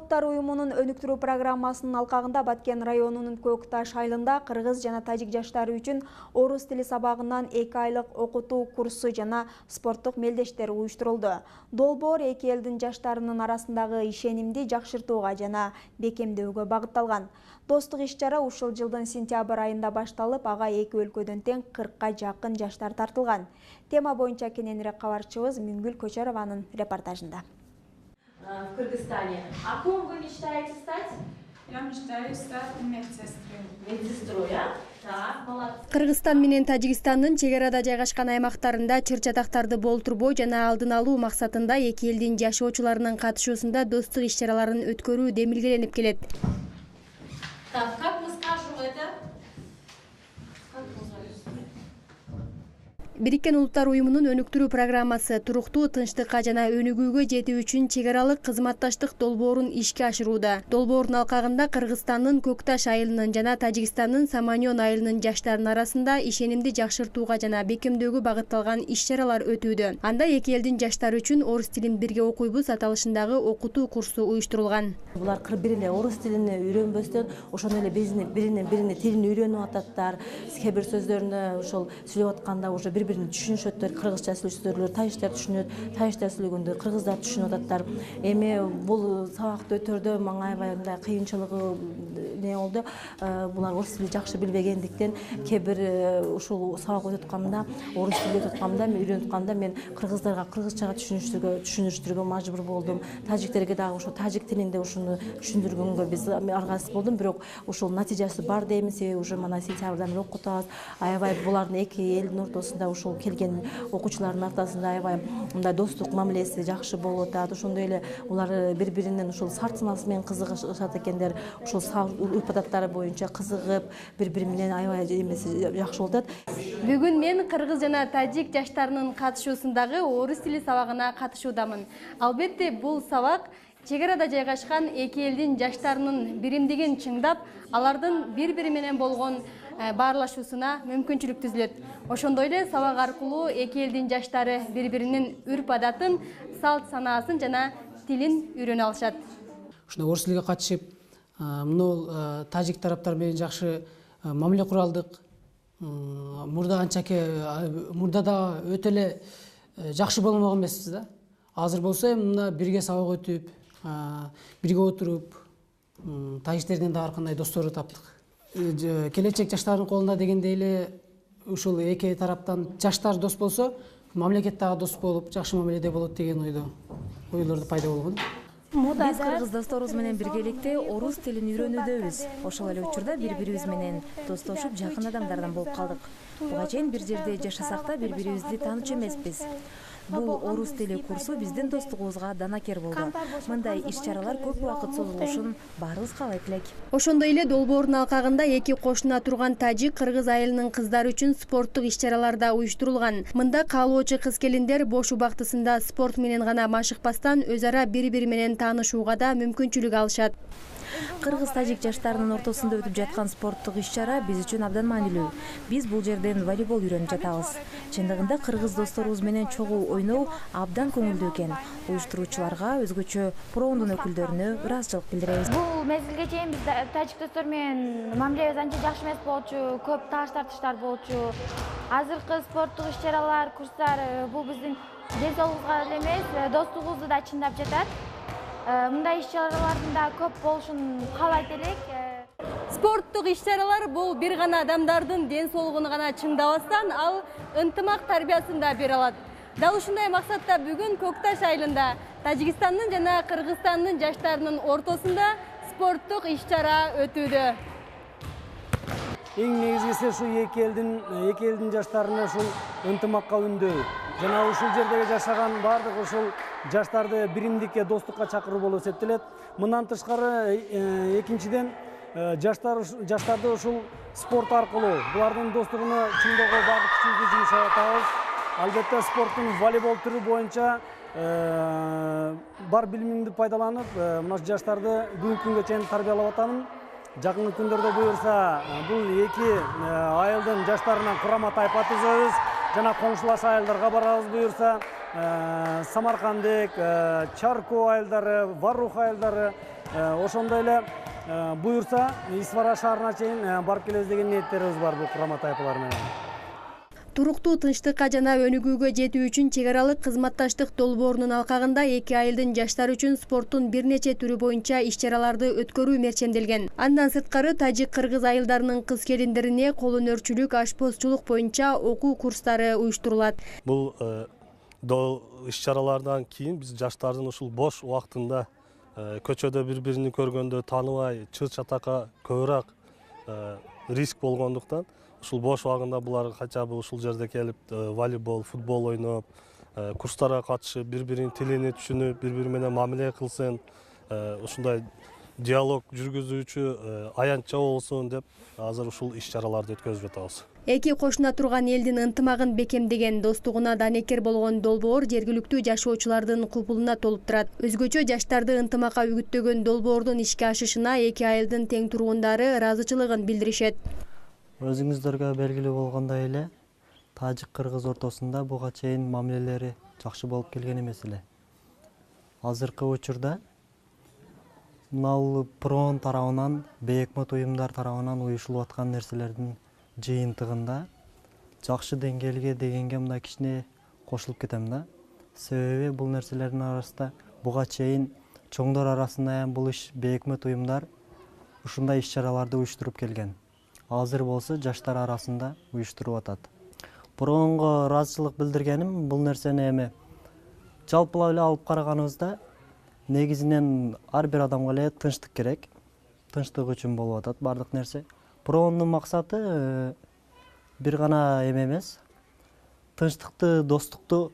улуттар уюмунун өнүктүрүү программасынын алкагында Баткен районунун Көкташ айылында кыргыз жана тажик жаштары үчүн орус тили сабагынан 2 айлык окутуу курсу жана спорттук мелдештер уюштурулду. Долбоор эки элдин жаштарынын арасындагы ишенимди жакшыртууга жана бекемдөөгө багытталган. Достук иш-чара ушул жылдын сентябрь айында башталып, ага эки өлкөдөн тең 40-ка жакын жаштар тартылган. Тема боюнча кененирээк кабарчыбыз Мүнгүл Көчөрованын репортажында. В Кыргызстане. А кем вы мечтаете стать? Я мечтаю стать медсестрой. Медсестрой, а? Так, молодцы. Кыргызстан менен Тажикстандын чек арада жайгашкан аймактарында чыр-чатактарды болтурбоо жана алдын алуу максатында эки элдин жашоочуларынын катышуусунда достук иш-чараларын өткөрүү демилгеленип келет. Так, как мы скажем это? Как называется? Бириккен улуттар уюмунун өнүктүрүү программасы туруктуу тынчтыкка жана өнүгүүгө жетүү үчүн чек аралык кызматташтык долбоорун ишке ашырууда. Долбоордун алкагында Кыргызстандын Көкташ айылынын жана Тажикстандын Саманён айылынын жаштарынын арасында ишенимди жакшыртууга жана бекемдөөгө багытталган иш-чаралар өтүүдө. Анда эки элдин жаштары үчүн орус тилин бирге окуйбуз аталышындагы окутуу курсу уюштурулган. Булар бири эле орус тилин үйрөнбөстөн ошону эле бирине тилин үйрөнүп ататтар. Кээ бир сөздөрүнө ошол сүйлөп атканда уже бири-биrini түшүнүшөттөр, кыргызча сүйлөшсөлөр, тажиктер түшүнөт, тажиктер сүйлөгөндө кыргыздар түшүнүп ататтар. Эми бул сабакты өтөрдө мага аябай мындай кыйынчылыгы не болду. Булар орус тилин жакшы билбегендиктен кээ бир ушул сабак өтүп атканда, орус тилин өтүп атканда, мен үйрөнүп атканда мен кыргыздарга кыргызчага түшүндүрүштүргө мажбур болдум. Тажиктерге дагы ошо тажик тилинде ушуну түшүндүргөнгө биз аргасыз болдум, бирок ушул натыйжасы бар деймиз, уже мына сентябрдан бери окуп атабыз. Аябай булардын эки элдин ортосунда ушул келген окуучулардын ортосунда аябай мындай достук мамилеси жакшы болуп атат. Ошондой эле улар бири-биринин ушул сартсынасы менен кызыгышат экендер. Ушул ипадаттары боюнча кызыгып, бири-бири менен аябай эмеси жакшы болуп атат. Бүгүн мен кыргыз жана тажик жаштарынын катышуусундагы орус тили сабагына катышуудамын. Албетте бул сабак чек арада жайгашкан эки элдин жаштарынын биримдигин чыңдап, алардын бири-бири менен болгон баарлашуусуна мүмкүнчүлүк түзүлөт. Ошондой эле сабак аркылуу эки элдин жаштары бири-биринин үрп-адатын, салт санаасын жана тилин үйрөнө алышат. Ушундай орус тилге катышып, мына тажик тараптар менен жакшы мамиле кура алдык. Мурда да өтө эле жакшы болмогон эмеспиз да. Азыр болсо эми мына бирге сабак өтүп, бирге отуруп, тажиктерден да ар кандай достор таптык. Келечек жаштардын колунда дегендей эле ушул эки тараптан жаштар дос болсо, мамлекет дагы дос болуп, жакшы мамиледе болот деген ойлорду пайда болгон. Биз кыргыз досторубуз менен биргеликте орус тилин үйрөнүүдөбүз. Ошол эле учурда бири-бирибиз менен достошуп, жакын адамдардан болуп калдык. Буга чейин бир жерде жашасак да бири-бирибизди таанычу эмеспиз. Бул орус тили курсу биздин достугубузга данакер болду. Мындай иш-чаралар көп убакыт созулушун баарыбыз каалайт элек. Ошондой эле долбоордун алкагында эки кошуна турган тажик-кыргыз айылынын кыздары үчүн спорттук иш-чаралар да уюштурулган. Мында каалоочу кыз-келиндер бош убактысында спорт менен гана машыкпастан өз ара бири-бири менен таанышууга да мүмкүнчүлүк алышат. Кыргыз-тажик жаштарынын ортосунда өтүп жаткан спорттук иш-чара биз үчүн абдан маанилүү. Биз бул жерден волейбол үйрөнүп жатабыз. Чындыгында кыргыз досторубуз менен чогуу ойноо абдан көңүлдүү экен. Уюштуруучуларга, өзгөчө пробдун өкүлдөрүнө ыраазычылык билдиребиз. Бул мезгилге чейин биз тажик достор менен мамилебиз анча жакшы эмес болчу, көп таш тартыштар болчу. Азыркы спорттук иш-чаралар, курстар бул биздин ден соолугубузга эле эмес, достугубузду да чындап жатат. Мындай иш-чаралардын да көп болушун каалайт элек. Спорттук иш-чаралар бул бир гана адамдардын ден соолугун гана чыңдабастан, ал ынтымак тарбиясын да бере алат. Дал ушундай максатта бүгүн Көкташ айылында Тажикстандын жана Кыргызстандын жаштарынын ортосунда спорттук иш-чара өтүүдө. Эң негизгиси ушу эки элдин жаштарына ушул ынтымакка үндөө жана ушул жердеги жашаган бардык ушул жаштарды биримдикке, достукка чакыруу болуп эсептелет. Мындан тышкары экинчиден жаштарды ушул спорт аркылуу булардын достугуну чыңдоого багып күчүбүздү жумшап атабыз. Албетте спорттун волейбол түрү боюнча бар билимимди пайдаланып, мына жаштарды бүгүнкү күнгө чейин тарбиялап атамын. Жакынкы күндөрдө буюрса, бул эки айылдын жаштарынан курама тайпа түзөбүз жана коңшулаш айылдарга барабыз буюрса, Самаркандык, Чарко айылдары, Варух айылдары, ошондой эле буюрса Исфара шаарына чейин барып келебиз деген ниеттерибиз бар бул курама тайпалар менен. Туруктуу тынчтыкка жана өнүгүүгө жетүү үчүн чек аралык кызматташтык долбоорунун алкагында эки айылдын жаштары үчүн спорттун бир нече түрү боюнча иш-чараларды өткөрүү мерчемделген. Андан сырткары тажик-кыргыз айылдарынын кыз-келиндерине кол өнөрчүлүк, ашпозчулук боюнча окуу курстары уюштурулат. Бул иш-чаралардан кийин биз жаштардын ушул бош убактында көчөдө бири-бирин көргөндө тааныбай, чыр-чатакка көбүрөөк риск болгондуктан ушул бош убагында булар кача ушул жерде келип волейбол, футбол ойноп, курстарга катышып, бири-биринин тилин түшүнүп, бири-бири менен мамиле кылсын, ушундай диалог жүргүзүүчү аянтча болсун деп азыр ушул иш-чараларды өткөзүп жатабыз. Эки кошуна турган элдин ынтымагын бекемдеген, достугуна данекер болгон долбоор жергиликтүү жашоочулардын купулуна толуп турат. Өзгөчө жаштарды ынтымакка үгүттөгөн долбоордун ишке ашышына эки айылдын тең тургундары ыраазычылыгын билдиришет. Өзүңүздөргө белгилүү болгондой эле, тажик-кыргыз ортосунда буга чейин мамилелери жакшы болуп келген эмес эле. Азыркы учурда мынау ПРООН тарабынан, бейөкмөт уюмдар тарабынан уюшулуп аткан нерселердин жыйынтыгында жакшы деңгээлге дегенге мындай кичине кошулуп кетем да. Себеби бул нерселердин арасында буга чейин чоңдор арасында бул иш бейөкмөт уюмдар ушундай иш-чараларды уюштуруп келген. Азыр болсо жаштар арасында уюштуруп атат. ПРООНго ыраазычылык билдиргеним бул нерсени эми жалпылап эле алып караганыбызда негизинен ар бир адамга эле тынчтык керек. Тынчтык үчүн болуп атат бардык нерсе. ПРООНдун максаты бир гана эмес, тынчтыкты, достукту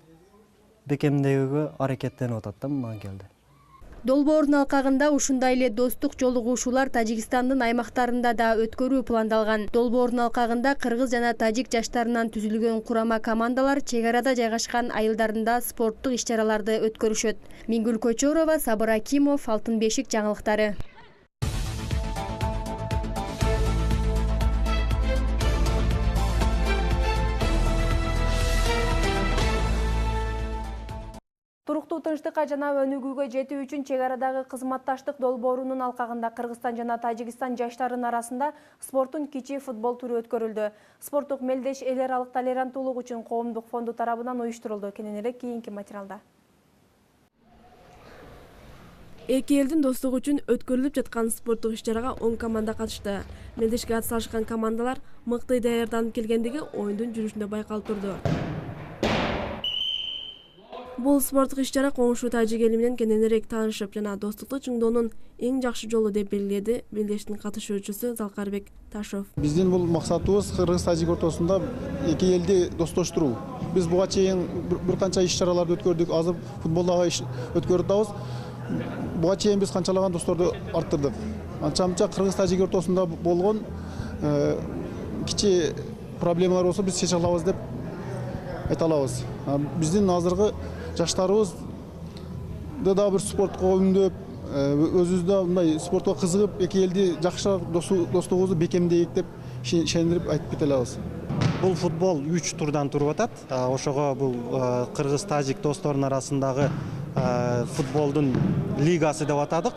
бекемдөөгө аракеттенип атат да мына келди. Долбоордун алкагында ушундай эле достук жолугушуулар Тажикстандын аймактарында да өткөрүү пландалган. Долбоордун алкагында кыргыз жана тажик жаштарынан түзүлгөн курама командалар чек арада жайгашкан айылдарында спорттук иш-чараларды өткөрүшөт. Мингүл Көчөрова, Сабыр Акимов, Алтын бешик жаңылыктары. Туруктуу тынчтыкка жана өнүгүүгө жетүү үчүн чек арадагы кызматташтык долбоорунун алкагында Кыргызстан жана Тажикстан жаштарынын арасында спорттун кичи футбол туру өткөрүлдү. Спорттук мелдеш эл аралык толеранттуулук үчүн коомдук фонду тарабынан уюштурулду. Кененирээк кийинки материалда. Эки элдин достугу үчүн өткөрүлүп жаткан спорттук иш-чарага 10 команда катышты. Мелдешке атсалышкан командалар мыкты даярданып келгендиги оюндун жүрүшүндө байкалып турду. Бул спорттук иш-чара коңшу тажик эли менен кененирээк таанышып жана достукту чыңдоонун эң жакшы жолу деп белгиледи мелдештин катышуучусу Залкарбек Ташов. Биздин бул максатыбыз кыргыз тажик ортосунда эки элди достоштуруу. Биз буга чейин бир канча иш-чараларды өткөрдүк. Азыр футболдогу өткөрүп атабыз. Буга чейин биз канчалаган досторду арттырдык. Анча-мынча кыргыз тажик ортосунда болгон кичи проблемалар болсо биз чече алабыз деп айта алабыз. Биздин азыркы жаштарыбыз да бир спортко үмүндөп, өзүбүздө мындай спортко кызыгып, эки элди жакшы достугубузду бекемдейик деп ишендирип айтып кете алабыз. Бул футбол 3 турдан туруп атат. Ошого бул кыргыз-тажик достордун арасындагы футболдун лигасы деп атадык.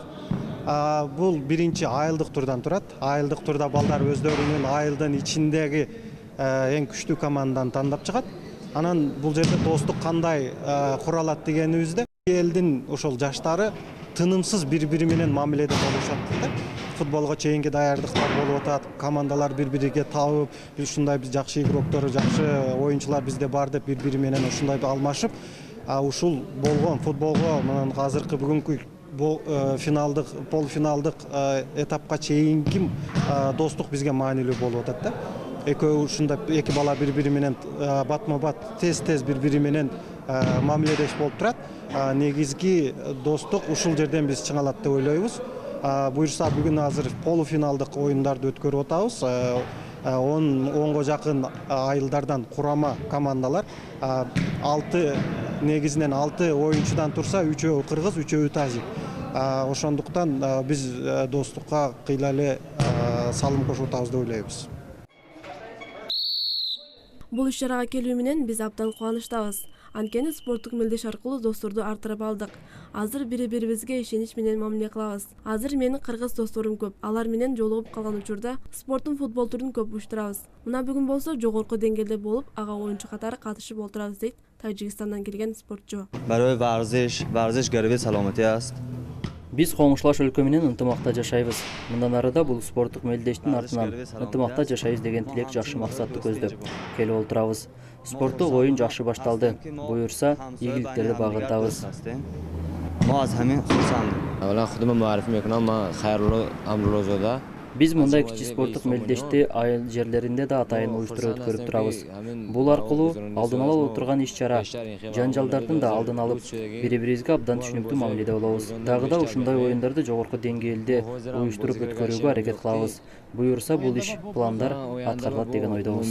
Бул биринчи айылдык турдан турат. Айылдык турда балдар өздөрүнүн айылдын ичиндеги эң күчтүү командадан тандап чыгат. Анан бул жерде достук кандай куралат дегенибизде элдин ошол жаштары тынымсыз бири-бири менен мамиледе болушат да. Футболго чейинки даярдыктар болуп атат, командалар бири-бириге табып, ушундай биз жакшы игроктору, жакшы оюнчулар бизде бар деп бири-бири менен ушундай алмашып, ушул болгон футболго мына азыркы бүгүнкү финалдык, полуфиналдык этапка чейинки достук бизге маанилүү болуп атат да. Эки бала бири-бири менен батма-бат тез-тез бири-бири менен мамиледеш болуп турат. Негизги достук ушул жерден биз чыңалат деп ойлойбуз. Буюрса бүгүн азыр полуфиналдык оюндарды өткөрүп атабыз. 10го жакын айылдардан курама командалар, негизинен 6 оюнчудан турса, 3-өө кыргыз, 3-өө тажик. Ошондуктан биз достукка кыйла эле салым кошуп атабыз деп ойлойбуз. Бул иш-чарага келүү менен биз абдан кубанычтабыз. Анткени спорттук мелдеш аркылуу досторду арттырып алдык. Азыр бири-бирибизге ишенич менен мамиле кылабыз. Азыр менин кыргыз досторум көп. Алар менен жолугуп калган учурда спорттун футбол түрүн көп уюштурабыз. Мына бүгүн болсо жогорку деңгээлде болуп, ага оюнчу катары катышып отурабыз дейт Тажикстандан келген спортчу. Барои варзиш гарави саломати аст. Биз коңушлаш өлкө менен ынтымакта жашайбыз. Мындан арыда бул спорттук мелдештин артынан ынтымакта жашайбыз деген тилек жакшы максатты көздөп келип отурабыз. Спорттук оюн жакшы башталды. Буюрса, ийгиликтерди багынтабыз. Биз мындай кичи спорттук мелдешти айыл жерлеринде да атайын уюштуруп өткөрүп турабыз. Бул аркылуу алдын ала отурган иш-чара, жанжалдардын да алдын алып, бири-бирибизге абдан түшүнүктүү мамиледе болобуз. Дагы да ушундай оюндарды жогорку деңгээлде уюштуруп өткөрүүгө аракет кылабыз. Буюрса, бул иш пландар аткарылат деген ойдобуз.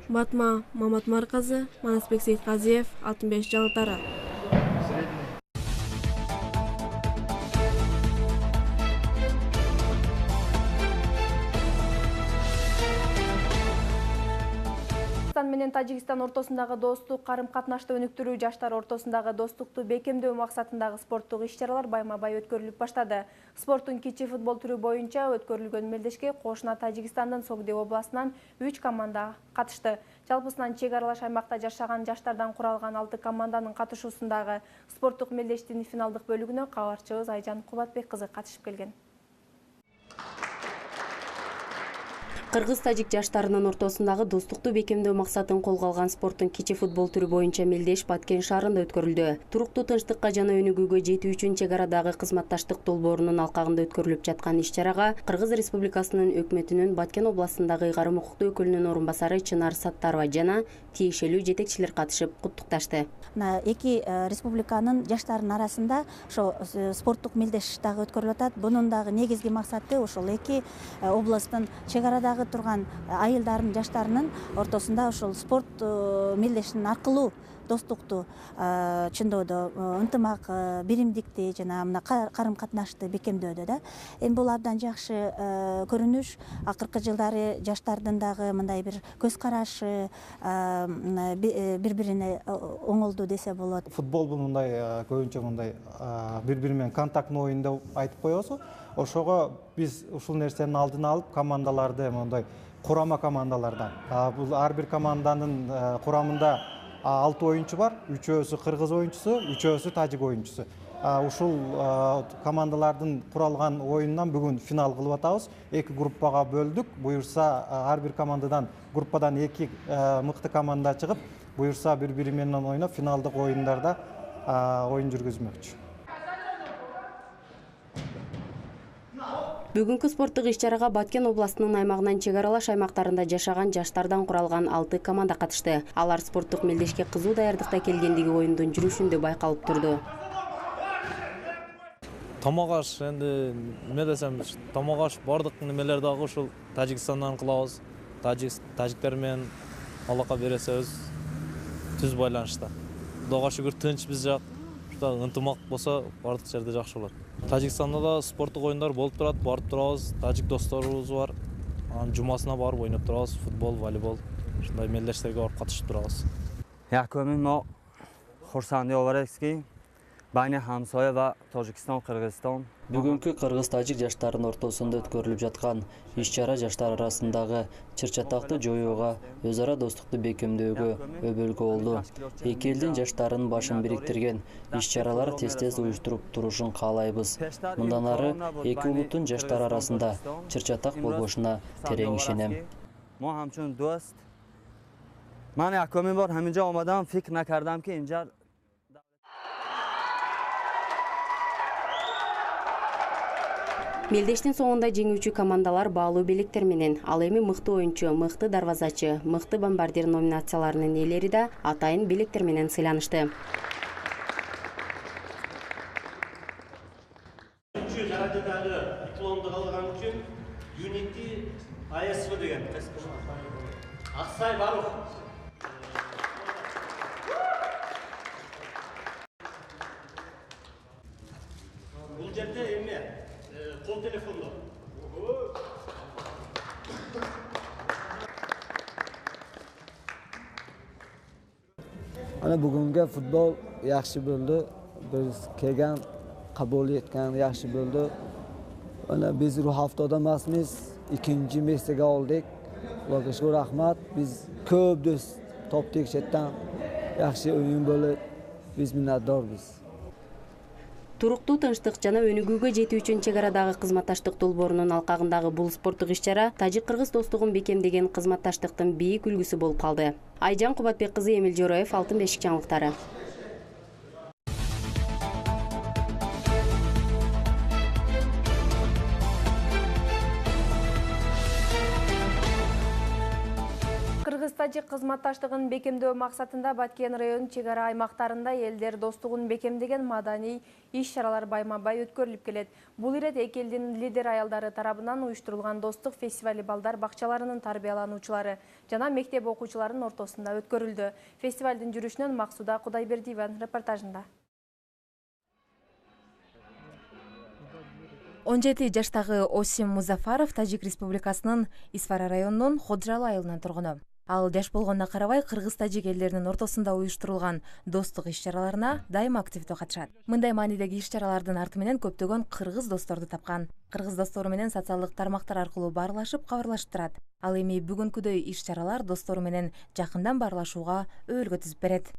Батма Мамат Марказы, Манасбек Сейтказиев, Алтын беш жаңылыктары. Менен Тажикстан ортосундагы достук карым-катнашты өнүктүрүү, жаштар ортосундагы достукту бекемдөө максатындагы спорттук иш-чаралар байма-бай өткөрүлүп баштады. Спорттун кичи футбол түрү боюнча өткөрүлгөн мелдешке кошуна Тажикстандын Согди областынан 3 команда катышты. Жалпысынан чек аралаш аймакта жашаган жаштардан куралган 6 команданын катышуусундагы спорттук мелдештин финалдык бөлүгүнө кабарчыбыз Айжан Кубатбек кызы катышып келген. Кыргыз-тажик жаштарынын ортосундагы достукту бекемдөө максатын колго алган спорттун кичи футбол түрү боюнча мелдеш Баткен шаарында өткөрүлдү. Туруктуу тынчтыкка жана өнүгүүгө жетүү үчүн чек арадагы кызматташтык долбоорунун алкагында өткөрүлүп жаткан иш-чарага Кыргыз Республикасынын өкмөтүнүн Баткен областындагы ыйгарым укуктуу өкүлүнүн орун басары Чынар Саттарова жана тиешелүү жетекчилер катышып куттукташты. Эки республиканын жаштарынын арасында ошо спорттук мелдеш дагы өткөрүлүп атат. Бунун дагы негизги максаты ошол эки областтын чек арадагы турган айылдардын жаштарынын ортосунда ошол спорт мелдешинин аркылуу достукту чындоодо, ынтымак, биримдикти жана мына карым-катнашты бекемдөөдө да. Эми бул абдан жакшы көрүнүш. Акыркы жылдары жаштардын дагы мындай бир көз карашы бири-бирине оңолду десе болот. Футбол бул мындай көбүнчө мындай бири-бири менен контактный оюн деп айтып коебуз. Ошого биз ушул нерсенин алдын алып командаларды мындай курама командалардан. Бул ар бир команданын курамында 6 оюнчу бар, 3-өсү кыргыз оюнчусу, 3-өсү тажик оюнчусу. Ушул командалардын куралган оюнунан бүгүн финал кылып атабыз. 2 группага бөлдүк. Буюрса ар бир командадан группадан 2 мыкты команда чыгып, буюрса бири-бири менен ойноп финалдык оюндарда оюн жүргүзмөкчү. Бүгүнкү спорттук иш-чарага Баткен областынын аймагынан чек аралаш аймактарында жашаган жаштардан куралган 6 команда катышты. Алар спорттук мелдешке кызуу даярдыкта келгендиги оюндун жүрүшүндө байкалып турду. Тамагаш энди эме десем, тамагаш бардык немелер дагы ушул Тажикстандан кылабыз. Тажиктер менен алака бересебиз түз байланышта. Кудайга шүгүр тынч биз жак. Ынтымак болсо бардык жерде жакшы болот. Тажикстанда да спорттук оюндар болуп турат, барып турабыз. Тажик досторубуз бар. Анын жумасына барып ойноп турабыз, футбол, волейбол. Ушундай мелдештерге барып катышып турабыз. Якумин мо хурсанди оварекски байни хамсоя ва Тожикстон, Кыргызстон. Бүгүнкү кыргыз-тажик жаштарынын ортосунда өткөрүлүп жаткан иш-чара жаштар арасындагы чыр-чатакты жоюуга, өз ара достукту бекемдөөгө өбөлгө болду. Эки элдин жаштарынын башын бириктирген иш-чаралар тез-тез уюштуруп турушун каалайбыз. Мындан ары эки улуттун жаштары арасында чыр-чатак болбошуна терең ишенем. Мо хамчун дост. Ман якумин бор ҳаминҷа омадам, фикр накардам ки инҷа Мелдештин соңунда жеңүүчү командалар баалуу белектер менен, ал эми мыкты оюнчу, мыкты дарвазачы, мыкты бомбардир номинацияларынын ээлери да атайын белектер менен сыйланышты. Үчү даражадагы дипломду алган үчүн Unity ISV деген Аксай Барух. Бул жерде эме кол телефондо. Ana bugungi futbol yaxshi bo'ldi. Biz kelgan qabul etgan yaxshi bo'ldi. Ana biz bu haftada emasmiz, ikkinchi Messiga oldik. Ularga shu rahmat. Biz ko'p do'st topdik chetdan. Yaxshi o'yin bo'ldi. Biz minnatdormiz. Туруктуу тынчтык жана өнүгүүгө жетүү үчүн чек арадагы кызматташтык долбоорунун алкагындагы бул спорттук иш-чара тажик-кыргыз достугун бекемдеген кызматташтыктын бийик үлгүсү болуп калды. Айжан Кубатбек кызы, Эмил Жороев, Алтын бешик жаңылыктары. Кыргыз-тажик кызматташтыгын бекемдөө максатында Баткен район чек ара аймактарында элдер достугун бекемдеген маданий иш-чаралар байма-бай өткөрүлүп келет. Бул ирет эки элдин лидер аялдары тарабынан уюштурулган достук фестивали балдар бакчаларынын тарбиялануучулары жана мектеп окуучуларынын ортосунда өткөрүлдү. Фестивалдын жүрүшүнөн Максуда Кудайбердиеванын репортажында. 17 жаштагы Осим Музафаров Тажик Республикасынын Исфара районунун Ходжалы айылынан тургуну. Ал жаш болгонуна карабай кыргыз-тажик элдеринин ортосунда уюштурулган достук иш-чараларына дайыма активдүү катышат. Мындай маанидеги иш-чаралардын арты менен көптөгөн кыргыз досторду тапкан. Кыргыз достору менен социалдык тармактар аркылуу баарлашып, кабарлашып турат. Ал эми бүгүнкүдөй иш-чаралар достору менен жакындан баарлашууга өбөлгө түзүп берет.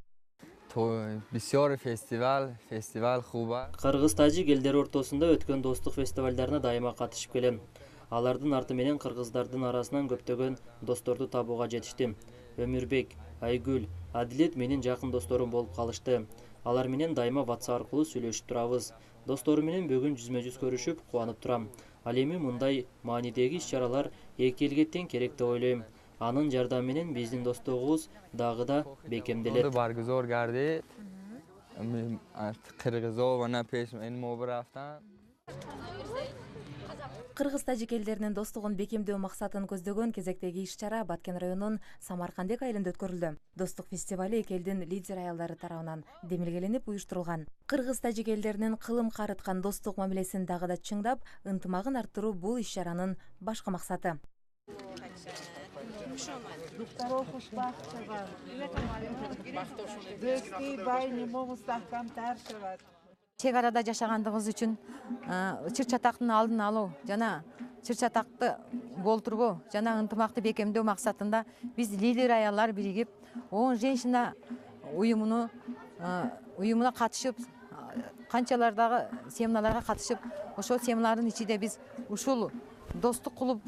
Фестиваль хуба. Кыргыз-тажик элдери ортосунда өткөн достук фестивалдарына дайыма катышып келем. Алардын арты менен кыргыздардын арасынан көптөгөн досторду табууга жетиштим. Өмүрбек, Айгүл, Адилет менин жакын досторум болуп калышты. Алар менен дайыма WhatsApp аркылуу сүйлөшүп турабыз. Досторум менен бүгүн жүзмө-жүз көрүшүп, кубанып турам. Ал эми мындай маанидеги иш-чаралар эки элге тең керек деп ойлойм. Анын жардамы менен биздин достугубуз дагы да бекемделет. Баргузор гардид. Кыргызо вана пеш мен мобрафтан. Кыргыз-тажик элдеринин достугун бекемдөө максатын көздөгөн кезектеги иш-чара Баткен районунун Самаркандек айылында өткөрүлдү. Достук фестивали эки элдин лидер аялдары тарабынан демилгеленип уюштурулган. Кыргыз-тажик элдеринин кылым карыткан достук мамилесин дагы да чыңдап, ынтымагын арттыруу бул иш-чаранын башкы максаты. Чек арада жашагандыгыбыз үчүн чыр-чатактын алдын алуу жана чыр-чатакты болтурбоо жана ынтымакты бекемдөө максатында биз лидер аялдар биригип 10 женщина уюмуна катышып, канчалардагы семиналарга катышып, ошол семиналардын ичинде биз ушул достук клуб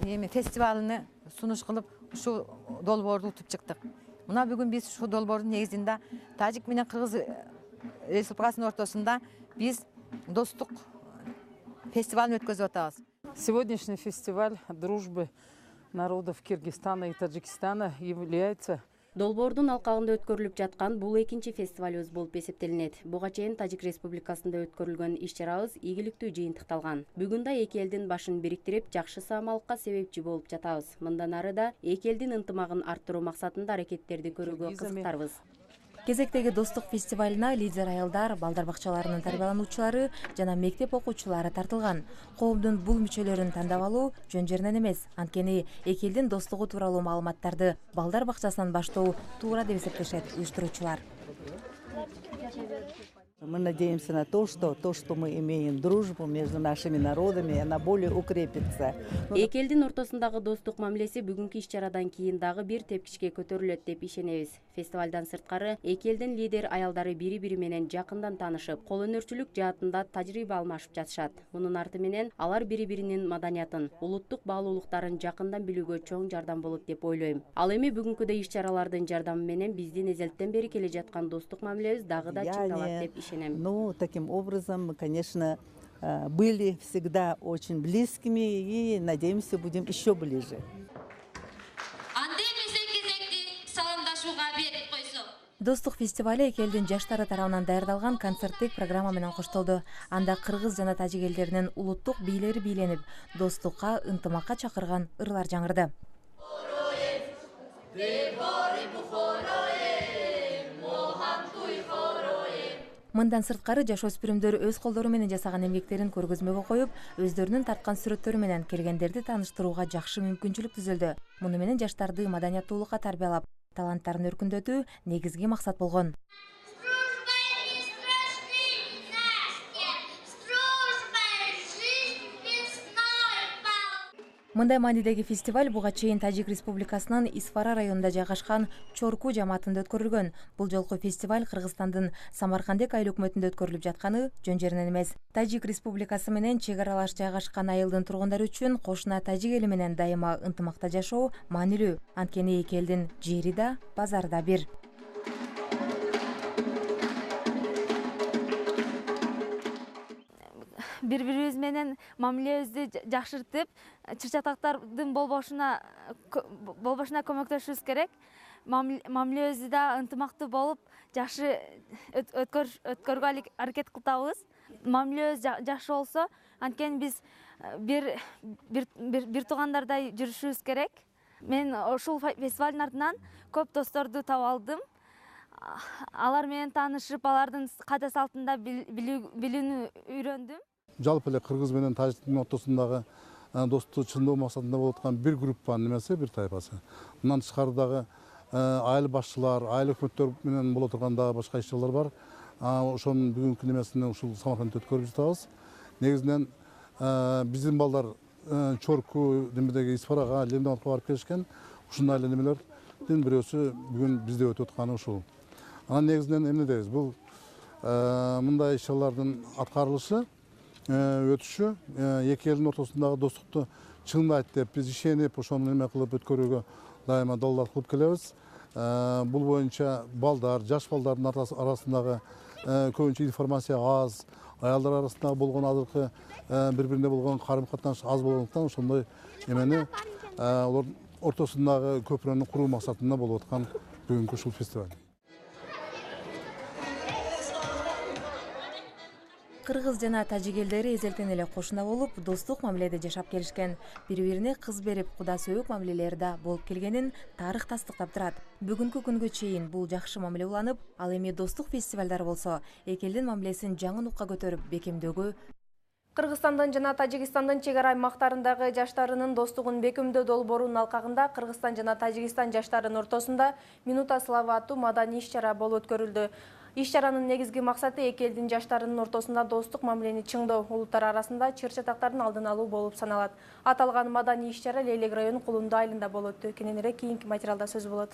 фестивалыны сунуш кылып, ушул долбоорду утуп чыктык. Мына бүгүн биз ушул долбоордун негизинде Тажик менен Кыргыз Республикасынын ортосунда биз достук фестивалын өткөзүп атабыз. Сегодняшний фестиваль дружбы народов Киргизстана и Таджикистана является Долбоордун алкагында өткөрүлүп жаткан бул экинчи фестивалыбыз болуп эсептелинет. Буга чейин Тажик Республикасында өткөрүлгөн иш-чарабыз ийгиликтүү жыйынтыкталган. Бүгүн да эки элдин башын бириктирип, жакшы саамалыкка себепчи болуп жатабыз. Мындан ары да эки элдин ынтымагын арттыруу максатында аракеттерди көрүүгө кызыктарбыз. Кезектеги достук фестивалына лидер аялдар, балдар бакчаларынын тарбиялануучулары жана мектеп окуучулары тартылган. Коомдун бул мүчөлөрүн тандап алуу жөн жеринен эмес. Анткени эки элдин достугу тууралуу маалыматтарды балдар бакчасынан баштоо туура деп эсептешет уюштуруучулар. Мы надеемся на то, что мы имеем дружбу между нашими народами, она более укрепится. Эки элдин ортосундагы достук мамилеси бүгүнкү иш-чарадан кийин дагы бир тепкичке көтөрүлөт деп ишенебиз. Фестивалдан сырткары эки элдин лидер аялдары бири-бири менен жакындан таанышып, кол өнөрчүлүк жаатында тажрыйба алмашып жатышат. Мунун арты менен алар бири-биринин маданиятын, улуттук баалуулуктарын жакындан билүүгө чоң жардам болот деп ойлойм. Ал эми бүгүнкүдөй иш-чаралардын жардамы менен биздин эзелттен бери келе жаткан достук мамилебиз дагы да чыңдалат деп ишенем. Ну, таким образом мы, конечно, были всегда очень близкими и, надеемся, будем еще ближе. Достук фестивали эки элдин жаштары тарабынан даярдалган концерттик программа менен коштолду. Анда кыргыз жана тажик элдеринин улуттук бийлери бийленип, достукка, ынтымакка чакырган ырлар жаңырды. Мындан сырткары жаш өспүрүмдөр өз колдору менен жасаган эмгектерин көргөзмөгө коюп, өздөрүнүн тарткан сүрөттөрү менен келгендерди тааныштырууга жакшы мүмкүнчүлүк түзүлдү. Муну менен жаштарды маданияттуулукка тарбиялап, таланттарын өркүндөтүү негизги максат болгон. Мындай маанидеги фестиваль буга чейин Тажик Республикасынын Исфара районунда жайгашкан Чорку жамаатында өткөрүлгөн. Бул жолку фестиваль Кыргызстандын Самаркандек айыл өкмөтүндө өткөрүлүп жатканы жөн жеринен эмес. Тажик Республикасы менен чек аралаш жайгашкан айылдын тургундары үчүн кошуна тажик эли менен дайыма ынтымакта жашоо маанилүү. Анткени эки элдин жери да, базары да бир. Бири-бирибиз менен мамилебизди жакшыртып, чыр-чатактардын болбошуна көмөктөшүбүз керек. Мамилебизди да ынтымактуу болуп, жакшы өткөргөнгө аракет кылабыз. Мамилебиз жакшы болсо, анткени биз бир туугандардай жүрүшүбүз керек. Мен ушул фестивалдын артынан көп досторду таап алдым. Алар менен таанышып, алардын каада салтында билүүнү үйрөндүм. Жалпы эле кыргыз менен тажиктин ортосундагы достукту чындоо максатында болуп аткан бир группанын немеси, бир тайпасы. Мындан тышкары дагы айыл башчылар, айыл өкмөттөр менен боло турган дагы башка иш-чаралар бар. Ошонун бүгүнкү немесине ушул Самаркандда өткөрүп жатабыз. Негизинен биздин балдар Чорку немедеги Исфарага, Лемдаматка барып келишкен. Ушундай эле немелердин бирөөсү бүгүн бизде өтүп атканы ушул. Анан негизинен эмне дейбиз? Бул мындай иш-чаралардын аткарылышы, өтүшү эки элдин ортосундагы достукту чыңдайт деп биз ишенип, ошону неме кылып өткөрүүгө дайыма долбоор кылып келебиз. Бул боюнча балдар, жаш балдардын арасындагы көбүнчө информация аз, аялдар арасындагы болгон азыркы бири-бирине болгон карым-катнаш аз болгондуктан ошондой эмени олордун ортосундагы көпүрөнү куруу максатында болуп аткан бүгүнкү ушул фестиваль. Кыргыз жана тажик элдери эзелтен эле кошуна болуп, достук мамиледе жашап келишкен. Бири-бирине кыз берип, куда сөөк мамилелери да болуп келгенин тарых тастыктап турат. Бүгүнкү күнгө чейин бул жакшы мамиле уланып, ал эми достук фестивалдары болсо, эки элдин мамилесин жаңы нукка көтөрүп бекемдөөгө. Кыргызстандын жана Тажикстандын чек ара аймактарындагы жаштарынын достугун бекемдөө долбоорунун алкагында Кыргызстан жана Тажикстан жаштарынын ортосунда Минута славы аттуу маданий иш-чара болуп өткөрүлдү. Иш-чаранын негизги максаты эки элдин жаштарынын ортосунда достук мамилени чыңдоо, улуттар арасында чыр-чатактардын алдын алуу болуп саналат. Аталган маданий иш-чара Лейлек району Кулунду айылында болуп өттү. Кененирээк кийинки материалда сөз болот.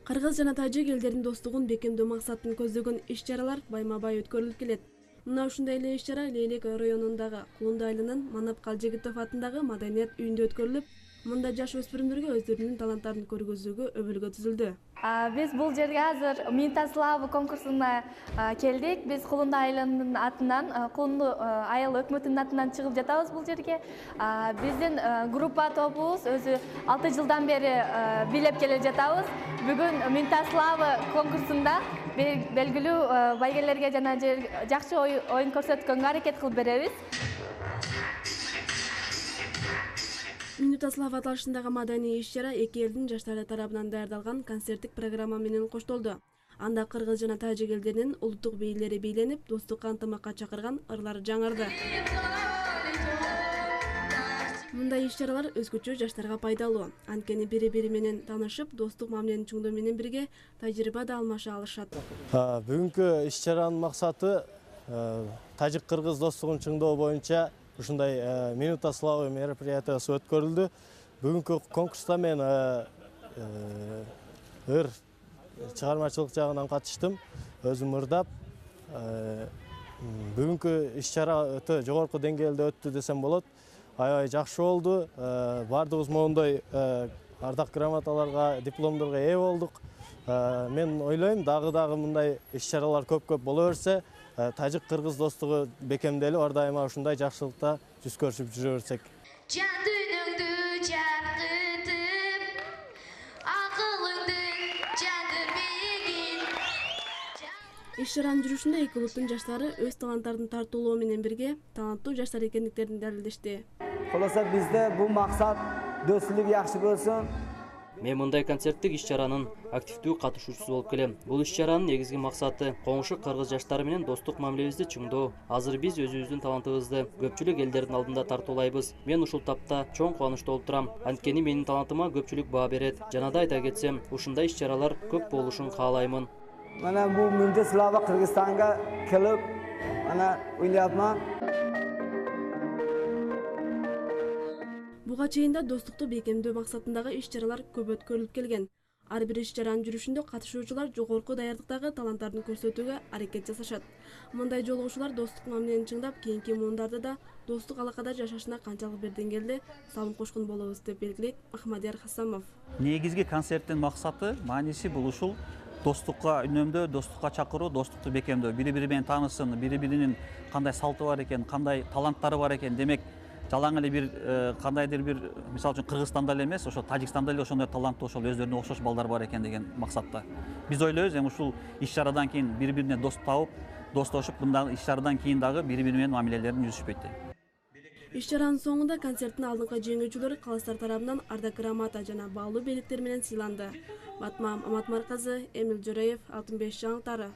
Кыргыз жана тажик элдеринин достугун бекемдөө максатын көздөгөн иш-чаралар байма-бай өткөрүлүп келет. Мына ушундай эле иш-чара Лейлек районундагы Кулунду айылынын Манап Калжигитов атындагы маданият үйүндө өткөрүлүп, мында жаш өспүрүмдөргө өздөрүнүн таланттарын көргөзүүгө өбөлгө түзүлдү. Биз бул жерге азыр Минута славы конкурсуна келдик. Биз Кулунду айылынын атынан, Кулунду айыл өкмөтүнүн атынан чыгып жатабыз бул жерге. Биздин группа тобубуз өзү 6 жылдан бери бийлеп келе жатабыз. Бүгүн Минута славы конкурсунда белгилүү байгелерге жана жакшы оюн көрсөткөнгө аракет кылып беребиз. Минута славы аталышындагы маданий иш-чара эки элдин жаштары тарабынан даярдалган концерттик программа менен коштолду. Анда кыргыз жана тажик элдеринин улуттук бийлери бийленип, достукка ынтымакка чакырган ырлар жаңырды. Мындай иш-чаралар өзгөчө жаштарга пайдалуу. Анткени бири-бири менен таанышып, достук мамилени чыңдоо менен бирге тажрыйба да алмаша алышат. Бүгүнкү иш-чаранын максаты тажик-кыргыз достугун чыңдоо боюнча ушундай Минута славы мероприятиясы өткөрүлдү. Бүгүнкү конкурста мен ыр чыгармачылык жагынан катыштым, өзүм ырдап. Бүгүнкү иш-чара өтө жогорку деңгээлде өттү десем болот. Аябай жакшы болду. Бардыгыбыз моундай ардак грамоталарга, дипломдорго ээ болдук. Мен ойлойм, дагы мындай иш-чаралар көп боло берсе, тажик-кыргыз достугу бекемделип, ар дайыма ушундай жакшылыкта жүз көрүшүп жүрө берсек. Жан дүйнөңдү жаркытып, акылыңды жандырбегин. Иш-чаранын жүрүшүндө эки улуттун жаштары өз таланттарын тартуулоо менен бирге таланттуу жаштар экендиктерин далилдешти. Колосо бизде бул максат достук жакшы болсун. Мен мындай концерттик иш-чаранын активдүү катышуучусу болуп келем. Бул иш-чаранын негизги максаты коңшу кыргыз жаштары менен достук мамилебизди чыңдоо. Азыр биз өзүбүздүн талантыбызды көпчүлүк элдердин алдында тартуулайбыз. Мен ушул тапта чоң кубанычта болуп турам. Анткени менин талантыма көпчүлүк баа берет. Жана да айта кетсем, ушундай иш-чаралар көп болушун каалаймын. Mana bu Mündeslava Kırgızistan'a kelip ana oynayapman. Буга чейин да достукту бекемдөө максатындагы иш-чаралар көп өткөрүлүп келген. Ар бир иш-чаранын жүрүшүндө катышуучулар жогорку даярдыктагы таланттарын көрсөтүүгө аракет жасашат. Мындай жолугушуулар достук мамилени чыңдап, кийинки муундарда да достук алакада жашашына канчалык бир деңгээлде салым кошкон болобуз деп белгилейт Ахмадияр Хасамов. Негизги концерттин максаты, мааниси бул ушул достукка үнөмдөө, достукка чакыруу, достукту бекемдөө, бири-бири менен таанысын, бири-биринин кандай салты бар экен, кандай таланттары бар экен. Демек, жалаң эле бир кандайдыр бир, мисалы үчүн Кыргызстанда эле эмес, ошо Тажикстанда эле ошондой таланттуу, ошол өздөрүнө окшош балдар бар экен деген максатта. Биз ойлойбуз, эми ушул иш-чарадан кийин бири-бирине дос табып, достошуп, мындай иш-чарадан кийин дагы бири-бири менен мамилелерин жүрүшпөйт. Иш-чаранын соңунда концерттин алдыңкы жеңүүчүлөрү калыстар тарабынан ардак грамота жана баалуу белектер менен сыйланды. Батмам Аматмарказы, Эмил Жореев, Алтын 5 жаңылыктары.